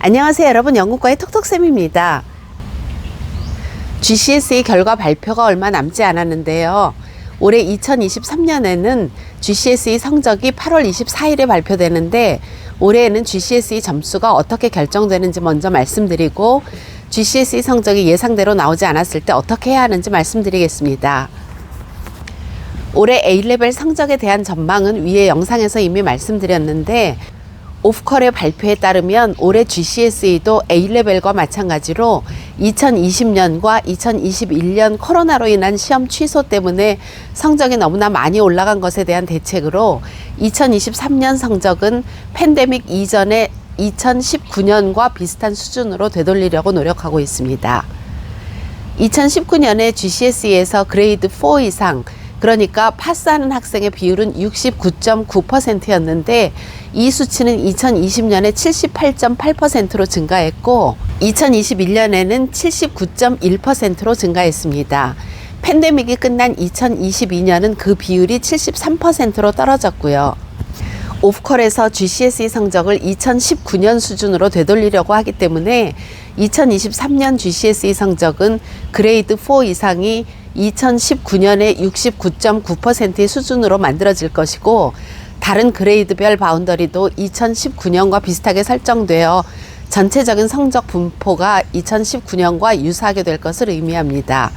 안녕하세요 여러분, 영국과의 톡톡쌤입니다. GCSE 결과 발표가 얼마 남지 않았는데요. 올해 2023년에는 GCSE 성적이 8월 24일에 발표되는데, 올해에는 GCSE 점수가 어떻게 결정되는지 먼저 말씀드리고, GCSE 성적이 예상대로 나오지 않았을 때 어떻게 해야 하는지 말씀드리겠습니다. 올해 A레벨 성적에 대한 전망은 위에 영상에서 이미 말씀드렸는데, 오프컬의 발표에 따르면 올해 GCSE도 A레벨과 마찬가지로 2020년과 2021년 코로나로 인한 시험 취소 때문에 성적이 너무나 많이 올라간 것에 대한 대책으로 2023년 성적은 팬데믹 이전의 2019년과 비슷한 수준으로 되돌리려고 노력하고 있습니다. 2019년에 GCSE에서 그레이드 4 이상, 그러니까 파스하는 학생의 비율은 69.9%였는데 이 수치는 2020년에 78.8%로 증가했고 2021년에는 79.1%로 증가했습니다. 팬데믹이 끝난 2022년은 그 비율이 73%로 떨어졌고요. 오프컬에서 GCSE 성적을 2019년 수준으로 되돌리려고 하기 때문에 2023년 GCSE 성적은 그레이드 4 이상이 2019년의 69.9%의 수준으로 만들어질 것이고, 다른 그레이드별 바운더리도 2019년과 비슷하게 설정되어 전체적인 성적 분포가 2019년과 유사하게 될 것을 의미합니다.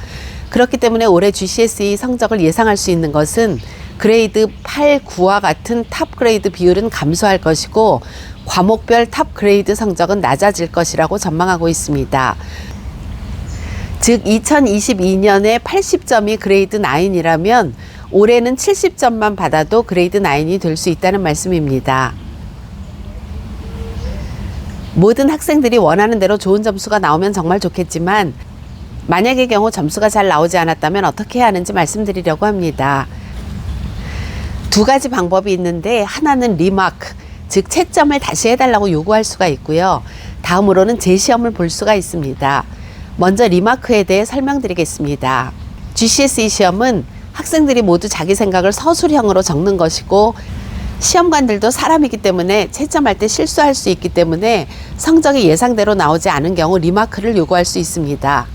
그렇기 때문에 올해 GCSE 성적을 예상할 수 있는 것은 그레이드 8, 9와 같은 탑 그레이드 비율은 감소할 것이고, 과목별 탑 그레이드 성적은 낮아질 것이라고 전망하고 있습니다. 즉 2022년에 80점이 그레이드 9이라면 올해는 70점만 받아도 그레이드 9이 될 수 있다는 말씀입니다. 모든 학생들이 원하는 대로 좋은 점수가 나오면 정말 좋겠지만, 만약의 경우 점수가 잘 나오지 않았다면 어떻게 해야 하는지 말씀드리려고 합니다. 두 가지 방법이 있는데, 하나는 리마크, 즉 채점을 다시 해달라고 요구할 수가 있고요. 다음으로는 재시험을 볼 수가 있습니다. 먼저 리마크에 대해 설명드리겠습니다. GCSE 시험은 학생들이 모두 자기 생각을 서술형으로 적는 것이고, 시험관들도 사람이기 때문에 채점할 때 실수할 수 있기 때문에 성적이 예상대로 나오지 않은 경우 리마크를 요구할 수 있습니다.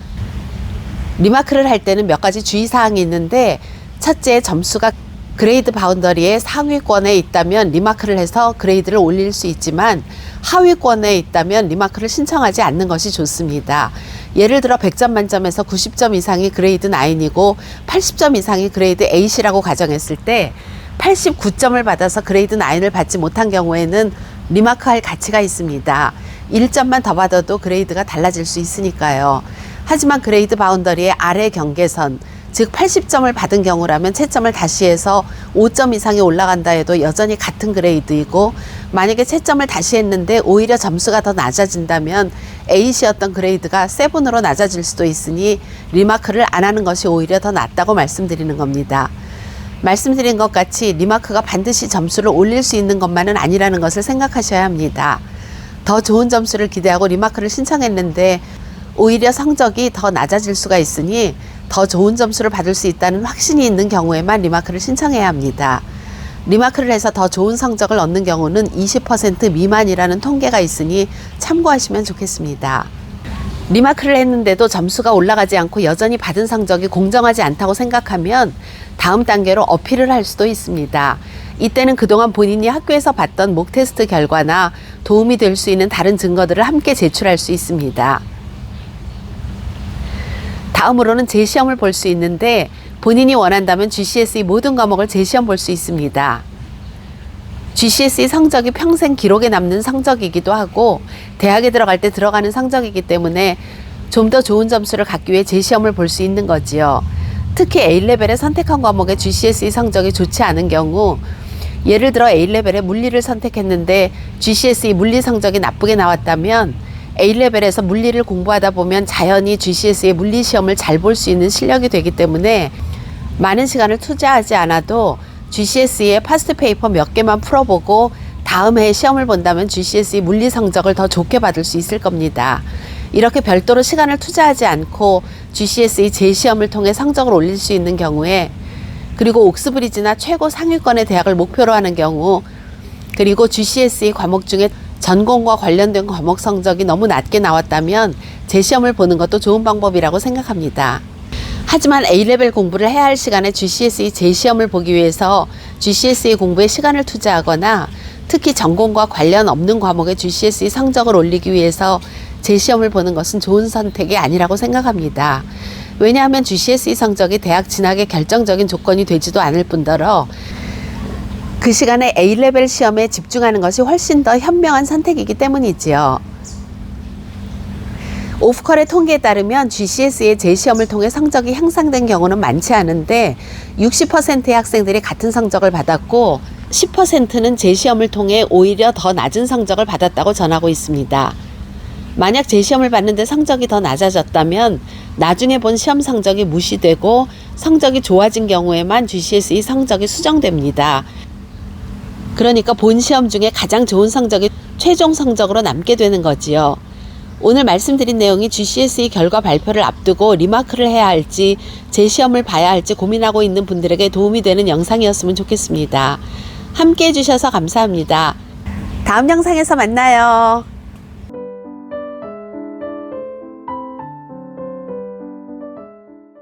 리마크를 할 때는 몇 가지 주의사항이 있는데, 첫째, 점수가 그레이드 바운더리의 상위권에 있다면 리마크를 해서 그레이드를 올릴 수 있지만, 하위권에 있다면 리마크를 신청하지 않는 것이 좋습니다. 예를 들어 100점 만점에서 90점 이상이 그레이드 9이고 80점 이상이 그레이드 8이라고 가정했을 때 89점을 받아서 그레이드 9을 받지 못한 경우에는 리마크할 가치가 있습니다. 1점만 더 받아도 그레이드가 달라질 수 있으니까요. 하지만 그레이드 바운더리의 아래 경계선, 즉 80점을 받은 경우라면 채점을 다시 해서 5점 이상이 올라간다 해도 여전히 같은 그레이드이고, 만약에 채점을 다시 했는데 오히려 점수가 더 낮아진다면 8이었던 그레이드가 7으로 낮아질 수도 있으니 리마크를 안 하는 것이 오히려 더 낫다고 말씀드리는 겁니다. 말씀드린 것 같이 리마크가 반드시 점수를 올릴 수 있는 것만은 아니라는 것을 생각하셔야 합니다. 더 좋은 점수를 기대하고 리마크를 신청했는데 오히려 성적이 더 낮아질 수가 있으니 더 좋은 점수를 받을 수 있다는 확신이 있는 경우에만 리마크를 신청해야 합니다. 리마크를 해서 더 좋은 성적을 얻는 경우는 20% 미만이라는 통계가 있으니 참고하시면 좋겠습니다. 리마크를 했는데도 점수가 올라가지 않고 여전히 받은 성적이 공정하지 않다고 생각하면 다음 단계로 어필을 할 수도 있습니다. 이때는 그동안 본인이 학교에서 봤던 목 테스트 결과나 도움이 될 수 있는 다른 증거들을 함께 제출할 수 있습니다. 다음으로는 재시험을 볼 수 있는데, 본인이 원한다면 GCSE 모든 과목을 재시험 볼 수 있습니다. GCSE 성적이 평생 기록에 남는 성적이기도 하고 대학에 들어갈 때 들어가는 성적이기 때문에 좀 더 좋은 점수를 갖기 위해 재시험을 볼 수 있는 거지요. 특히 A레벨에 선택한 과목의 GCSE 성적이 좋지 않은 경우, 예를 들어 A레벨에 물리를 선택했는데 GCSE 물리 성적이 나쁘게 나왔다면 A레벨에서 물리를 공부하다 보면 자연히 GCSE 물리 시험을 잘 볼 수 있는 실력이 되기 때문에 많은 시간을 투자하지 않아도 GCSE의 파스트 페이퍼 몇 개만 풀어보고 다음 해에 시험을 본다면 GCSE 물리 성적을 더 좋게 받을 수 있을 겁니다. 이렇게 별도로 시간을 투자하지 않고 GCSE 재시험을 통해 성적을 올릴 수 있는 경우에, 그리고 옥스브리지나 최고 상위권의 대학을 목표로 하는 경우, 그리고 GCSE 과목 중에 전공과 관련된 과목 성적이 너무 낮게 나왔다면 재시험을 보는 것도 좋은 방법이라고 생각합니다. 하지만 A레벨 공부를 해야 할 시간에 GCSE 재시험을 보기 위해서 GCSE 공부에 시간을 투자하거나 특히 전공과 관련 없는 과목의 GCSE 성적을 올리기 위해서 재시험을 보는 것은 좋은 선택이 아니라고 생각합니다. 왜냐하면 GCSE 성적이 대학 진학의 결정적인 조건이 되지도 않을 뿐더러 그 시간에 A레벨 시험에 집중하는 것이 훨씬 더 현명한 선택이기 때문이지요. 오프컬의 통계에 따르면 GCSE 재시험을 통해 성적이 향상된 경우는 많지 않은데 60%의 학생들이 같은 성적을 받았고 10%는 재시험을 통해 오히려 더 낮은 성적을 받았다고 전하고 있습니다. 만약 재시험을 봤는데 성적이 더 낮아졌다면 나중에 본 시험 성적이 무시되고 성적이 좋아진 경우에만 GCSE 성적이 수정됩니다. 그러니까 본 시험 중에 가장 좋은 성적이 최종 성적으로 남게 되는 거지요. 오늘 말씀드린 내용이 GCSE 결과 발표를 앞두고 리마크를 해야 할지 재시험을 봐야 할지 고민하고 있는 분들에게 도움이 되는 영상이었으면 좋겠습니다. 함께 해주셔서 감사합니다. 다음 영상에서 만나요.